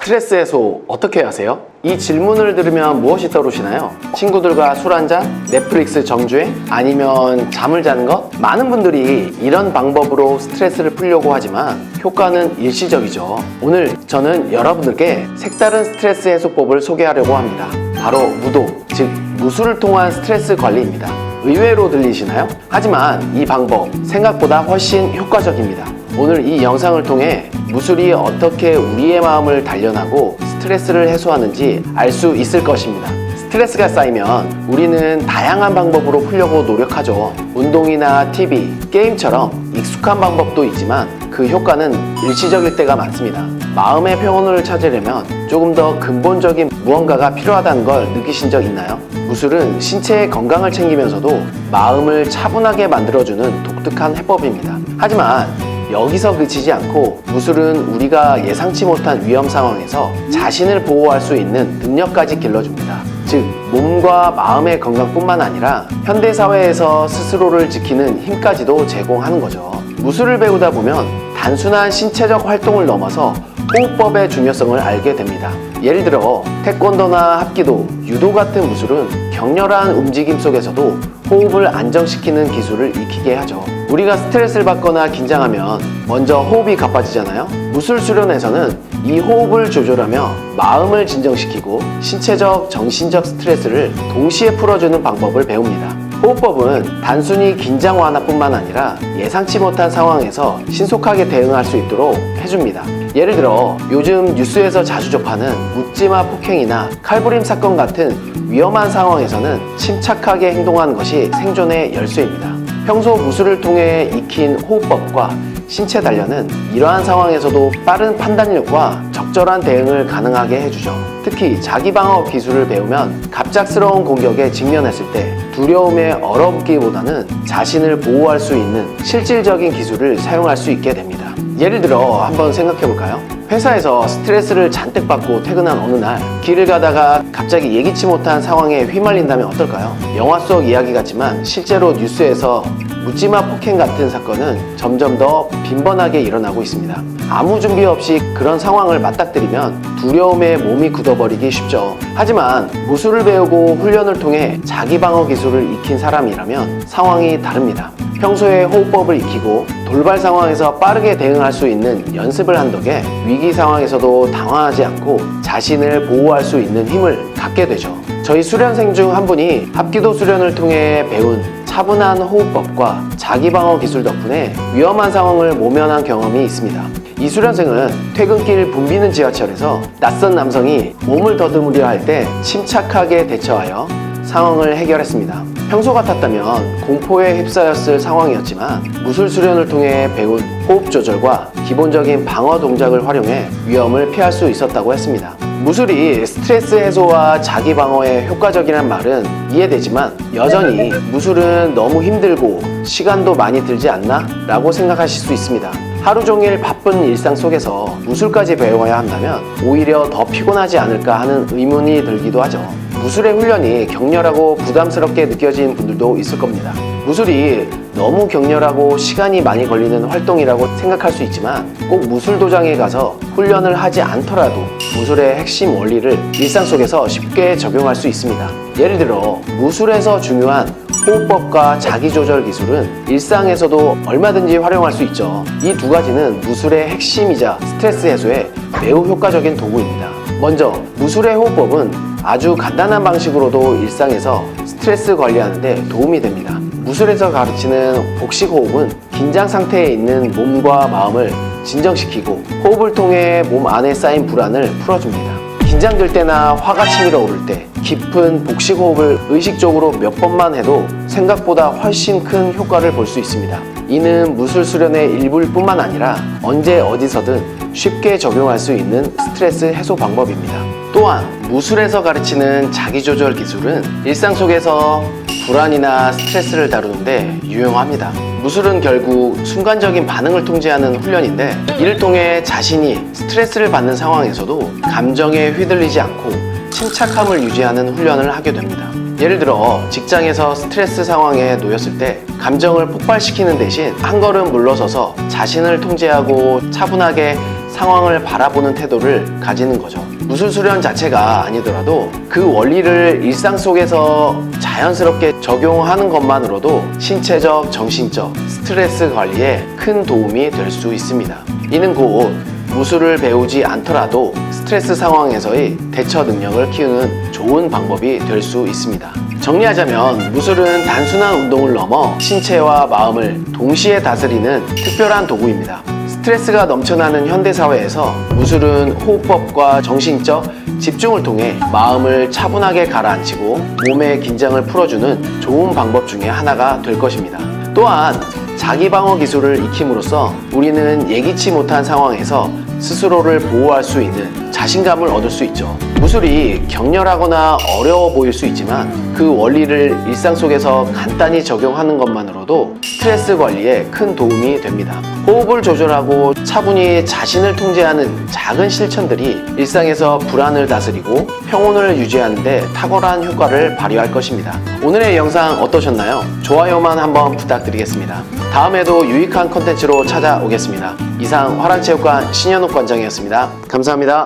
스트레스 해소 어떻게 하세요? 이 질문을 들으면 무엇이 떠오르시나요? 친구들과 술 한잔? 넷플릭스 정주행? 아니면 잠을 자는 것? 많은 분들이 이런 방법으로 스트레스를 풀려고 하지만 효과는 일시적이죠. 오늘 저는 여러분들께 색다른 스트레스 해소법을 소개하려고 합니다. 바로 무도, 즉 무술을 통한 스트레스 관리입니다. 의외로 들리시나요? 하지만 이 방법 생각보다 훨씬 효과적입니다. 오늘 이 영상을 통해 무술이 어떻게 우리의 마음을 단련하고 스트레스를 해소하는지 알 수 있을 것입니다. 스트레스가 쌓이면 우리는 다양한 방법으로 풀려고 노력하죠. 운동이나 TV, 게임처럼 익숙한 방법도 있지만 그 효과는 일시적일 때가 많습니다. 마음의 평온을 찾으려면 조금 더 근본적인 무언가가 필요하다는 걸 느끼신 적 있나요? 무술은 신체의 건강을 챙기면서도 마음을 차분하게 만들어주는 독특한 해법입니다. 하지만 여기서 그치지 않고 무술은 우리가 예상치 못한 위험 상황에서 자신을 보호할 수 있는 능력까지 길러줍니다. 즉, 몸과 마음의 건강뿐만 아니라 현대사회에서 스스로를 지키는 힘까지도 제공하는 거죠. 무술을 배우다 보면 단순한 신체적 활동을 넘어서 호흡법의 중요성을 알게 됩니다. 예를 들어 태권도나 합기도, 유도 같은 무술은 격렬한 움직임 속에서도 호흡을 안정시키는 기술을 익히게 하죠. 우리가 스트레스를 받거나 긴장하면 먼저 호흡이 가빠지잖아요. 무술 수련에서는 이 호흡을 조절하며 마음을 진정시키고 신체적, 정신적 스트레스를 동시에 풀어주는 방법을 배웁니다. 호흡법은 단순히 긴장 완화뿐만 아니라 예상치 못한 상황에서 신속하게 대응할 수 있도록 해줍니다. 예를 들어 요즘 뉴스에서 자주 접하는 묻지마 폭행이나 칼부림 사건 같은 위험한 상황에서는 침착하게 행동하는 것이 생존의 열쇠입니다. 평소 무술을 통해 익힌 호흡법과 신체 단련은 이러한 상황에서도 빠른 판단력과 적절한 대응을 가능하게 해주죠. 특히 자기방어 기술을 배우면 갑작스러운 공격에 직면했을 때 두려움에 얼어붙기보다는 자신을 보호할 수 있는 실질적인 기술을 사용할 수 있게 됩니다. 예를 들어 한번 생각해 볼까요? 회사에서 스트레스를 잔뜩 받고 퇴근한 어느 날 길을 가다가 갑자기 예기치 못한 상황에 휘말린다면 어떨까요? 영화 속 이야기 같지만 실제로 뉴스에서 묻지마 폭행 같은 사건은 점점 더 빈번하게 일어나고 있습니다. 아무 준비 없이 그런 상황을 맞닥뜨리면 두려움에 몸이 굳어버리기 쉽죠. 하지만 무술을 배우고 훈련을 통해 자기방어 기술을 익힌 사람이라면 상황이 다릅니다. 평소에 호흡법을 익히고 돌발 상황에서 빠르게 대응할 수 있는 연습을 한 덕에 위기 상황에서도 당황하지 않고 자신을 보호할 수 있는 힘을 갖게 되죠. 저희 수련생 중 한 분이 합기도 수련을 통해 배운 차분한 호흡법과 자기방어 기술 덕분에 위험한 상황을 모면한 경험이 있습니다. 이 수련생은 퇴근길 붐비는 지하철에서 낯선 남성이 몸을 더듬으려 할 때 침착하게 대처하여 상황을 해결했습니다. 평소 같았다면 공포에 휩싸였을 상황이었지만 무술 수련을 통해 배운 호흡 조절과 기본적인 방어 동작을 활용해 위험을 피할 수 있었다고 했습니다. 무술이 스트레스 해소와 자기 방어에 효과적이란 말은 이해되지만 여전히 무술은 너무 힘들고 시간도 많이 들지 않나? 라고 생각하실 수 있습니다. 하루 종일 바쁜 일상 속에서 무술까지 배워야 한다면 오히려 더 피곤하지 않을까 하는 의문이 들기도 하죠. 무술의 훈련이 격렬하고 부담스럽게 느껴진 분들도 있을 겁니다. 무술이 너무 격렬하고 시간이 많이 걸리는 활동이라고 생각할 수 있지만 꼭 무술 도장에 가서 훈련을 하지 않더라도 무술의 핵심 원리를 일상 속에서 쉽게 적용할 수 있습니다. 예를 들어 무술에서 중요한 호흡법과 자기조절 기술은 일상에서도 얼마든지 활용할 수 있죠. 이 두 가지는 무술의 핵심이자 스트레스 해소에 매우 효과적인 도구입니다. 먼저 무술의 호흡법은 아주 간단한 방식으로도 일상에서 스트레스 관리하는 데 도움이 됩니다. 무술에서 가르치는 복식 호흡은 긴장 상태에 있는 몸과 마음을 진정시키고 호흡을 통해 몸 안에 쌓인 불안을 풀어줍니다. 긴장될 때나 화가 치밀어 오를 때 깊은 복식 호흡을 의식적으로 몇 번만 해도 생각보다 훨씬 큰 효과를 볼 수 있습니다. 이는 무술 수련의 일부일 뿐만 아니라 언제 어디서든 쉽게 적용할 수 있는 스트레스 해소 방법입니다. 또한 무술에서 가르치는 자기조절 기술은 일상 속에서 불안이나 스트레스를 다루는데 유용합니다. 무술은 결국 순간적인 반응을 통제하는 훈련인데 이를 통해 자신이 스트레스를 받는 상황에서도 감정에 휘둘리지 않고 침착함을 유지하는 훈련을 하게 됩니다. 예를 들어 직장에서 스트레스 상황에 놓였을 때 감정을 폭발시키는 대신 한 걸음 물러서서 자신을 통제하고 차분하게 상황을 바라보는 태도를 가지는 거죠. 무술 수련 자체가 아니더라도 그 원리를 일상 속에서 자연스럽게 적용하는 것만으로도 신체적, 정신적 스트레스 관리에 큰 도움이 될 수 있습니다. 이는 곧 무술을 배우지 않더라도 스트레스 상황에서의 대처 능력을 키우는 좋은 방법이 될 수 있습니다. 정리하자면 무술은 단순한 운동을 넘어 신체와 마음을 동시에 다스리는 특별한 도구입니다. 스트레스가 넘쳐나는 현대사회에서 무술은 호흡법과 정신적 집중을 통해 마음을 차분하게 가라앉히고 몸의 긴장을 풀어주는 좋은 방법 중에 하나가 될 것입니다. 또한 자기방어 기술을 익힘으로써 우리는 예기치 못한 상황에서 스스로를 보호할 수 있는 자신감을 얻을 수 있죠. 무술이 격렬하거나 어려워 보일 수 있지만 그 원리를 일상 속에서 간단히 적용하는 것만으로도 스트레스 관리에 큰 도움이 됩니다. 호흡을 조절하고 차분히 자신을 통제하는 작은 실천들이 일상에서 불안을 다스리고 평온을 유지하는 데 탁월한 효과를 발휘할 것입니다. 오늘의 영상 어떠셨나요? 좋아요만 한번 부탁드리겠습니다. 다음에도 유익한 컨텐츠로 찾아오겠습니다. 이상 화랑체육관 신현욱 관장이었습니다. 감사합니다.